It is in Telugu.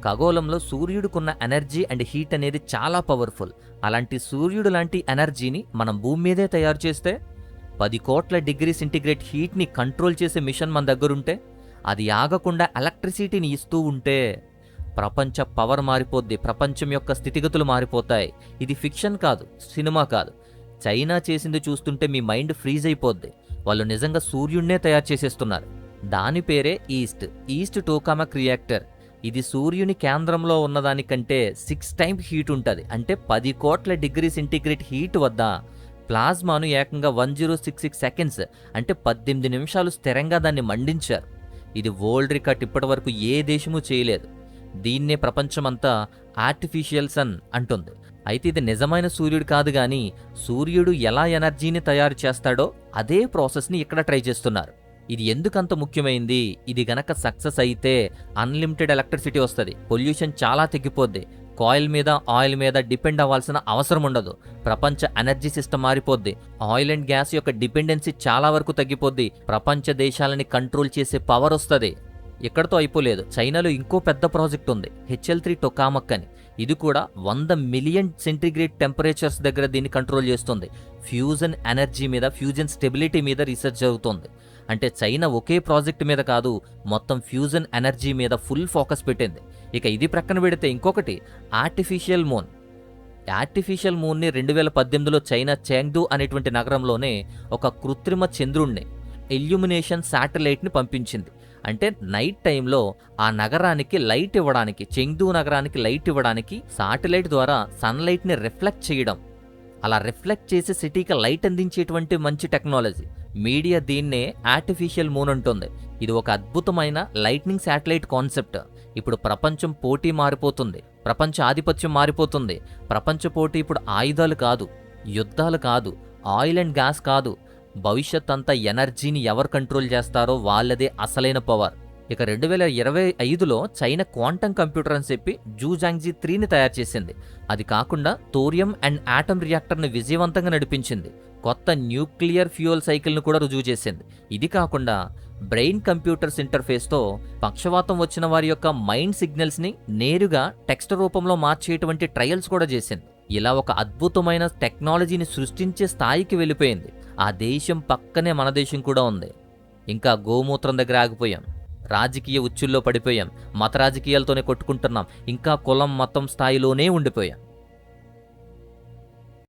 ఖగోళంలో సూర్యుడికున్న ఎనర్జీ అండ్ హీట్ అనేది చాలా పవర్ఫుల్. అలాంటి సూర్యుడు లాంటి ఎనర్జీని మనం భూమి మీదే తయారు చేస్తే 10 కోట్ల డిగ్రీ సెంటీగ్రేడ్ హీట్ని కంట్రోల్ చేసే మిషన్ మన దగ్గరుంటే, అది ఆగకుండా ఎలక్ట్రిసిటీని ఇస్తూ ఉంటే ప్రపంచ పవర్ మారిపోద్ది, ప్రపంచం యొక్క స్థితిగతులు మారిపోతాయి. ఇది ఫిక్షన్ కాదు, సినిమా కాదు. చైనా చేసింది చూస్తుంటే మీ మైండ్ ఫ్రీజ్ అయిపోద్ది. వాళ్ళు నిజంగా సూర్యుడినే తయారు చేసేస్తున్నారు. దాని పేరే ఈస్ట్ టోకామక్ రియాక్టర్. ఇది సూర్యుని కేంద్రంలో ఉన్నదానికంటే 6 టైమ్స్ హీట్ ఉంటుంది. అంటే 10 కోట్ల డిగ్రీ సెంటీగ్రేడ్ హీట్ వద్ద ప్లాజ్మాను ఏకంగా 1066 సెకండ్స్ అంటే 18 నిమిషాలు స్థిరంగా దాన్ని మండించారు. ఇది వరల్డ్ రికార్డ్, ఇప్పటి వరకు ఏ దేశము చేయలేదు. దీన్నే ప్రపంచమంతా ఆర్టిఫిషియల్ సన్ అంటుంది. అయితే ఇది నిజమైన సూర్యుడు కాదు, కానీ సూర్యుడు ఎలా ఎనర్జీని తయారు చేస్తాడో అదే ప్రాసెస్ని ఇక్కడ ట్రై చేస్తున్నారు. ఇది ఎందుకంత ముఖ్యమైంది? ఇది గనక సక్సెస్ అయితే అన్లిమిటెడ్ ఎలక్ట్రిసిటీ వస్తుంది, పొల్యూషన్ చాలా తగ్గిపోద్ది, కాయిల్ మీద ఆయిల్ మీద డిపెండ్ అవ్వాల్సిన అవసరం ఉండదు, ప్రపంచ ఎనర్జీ సిస్టమ్ మారిపోద్ది, ఆయిల్ అండ్ గ్యాస్ యొక్క డిపెండెన్సీ చాలా వరకు తగ్గిపోద్ది, ప్రపంచ దేశాలని కంట్రోల్ చేసే పవర్ వస్తుంది. ఇక్కడతో అయిపోలేదు. చైనాలో ఇంకో పెద్ద ప్రాజెక్ట్ ఉంది, HL3 టొకామక్ అని. ఇది కూడా 100 మిలియన్ సెంటీగ్రేడ్ టెంపరేచర్స్ దగ్గర దీన్ని కంట్రోల్ చేస్తుంది. ఫ్యూజన్ ఎనర్జీ మీద, ఫ్యూజన్ స్టెబిలిటీ మీద రీసెర్చ్ జరుగుతుంది. అంటే చైనా ఒకే ప్రాజెక్ట్ మీద కాదు, మొత్తం ఫ్యూజన్ ఎనర్జీ మీద ఫుల్ ఫోకస్ పెట్టింది. ఇక ఇది ప్రక్కన పెడితే ఇంకొకటి ఆర్టిఫిషియల్ మూన్. ఆర్టిఫిషియల్ మూన్ని 2018లో చైనా చెంగ్డు అనేటువంటి నగరంలోనే ఒక కృత్రిమ చంద్రుణ్ణి, ఇల్యూమినేషన్ శాటిలైట్ని పంపించింది. అంటే నైట్ టైంలో ఆ నగరానికి లైట్ ఇవ్వడానికి, చెంగ్డు నగరానికి లైట్ ఇవ్వడానికి శాటిలైట్ ద్వారా సన్లైట్ని రిఫ్లెక్ట్ చేయడం, అలా రిఫ్లెక్ట్ చేసి సిటీకి లైట్ అందించేటువంటి మంచి టెక్నాలజీ. మీడియా దీన్నే ఆర్టిఫిషియల్ మూన్ అంటుంది. ఇది ఒక అద్భుతమైన లైట్నింగ్ శాటిలైట్ కాన్సెప్ట్. ఇప్పుడు ప్రపంచం పోటీ మారిపోతుంది, ప్రపంచ ఆధిపత్యం మారిపోతుంది. ప్రపంచ పోటీ ఇప్పుడు ఆయుధాలు కాదు, యుద్ధాలు కాదు, ఆయిల్ అండ్ గ్యాస్ కాదు. భవిష్యత్ అంతా ఎనర్జీని ఎవరు కంట్రోల్ చేస్తారో వాళ్ళదే అసలైన పవర్. ఇక 2025లో చైనా క్వాంటమ్ కంప్యూటర్ అని చెప్పి జూజాంగ్జీ 3ని తయారు చేసింది. అది కాకుండా థోరియం అండ్ ఆటమ్ రియాక్టర్ని విజయవంతంగా నడిపించింది. కొత్త న్యూక్లియర్ ఫ్యూయల్ సైకిల్ను కూడా రుజువు చేసింది. ఇది కాకుండా బ్రెయిన్ కంప్యూటర్స్ ఇంటర్ఫేస్తో పక్షవాతం వచ్చిన వారి యొక్క మైండ్ సిగ్నల్స్ని నేరుగా టెక్స్ట్ రూపంలో మార్చేటువంటి ట్రయల్స్ కూడా చేసింది. ఇలా ఒక అద్భుతమైన టెక్నాలజీని సృష్టించే స్థాయికి వెళ్ళిపోయింది. ఆ దేశం పక్కనే మన దేశం కూడా ఉంది. ఇంకా గోమూత్రం దగ్గర ఆగిపోయాం, రాజకీయ ఉచ్చుల్లో పడిపోయాం, మత రాజకీయాలతోనే కొట్టుకుంటున్నాం, ఇంకా కులం మతం స్థాయిలోనే ఉండిపోయాం.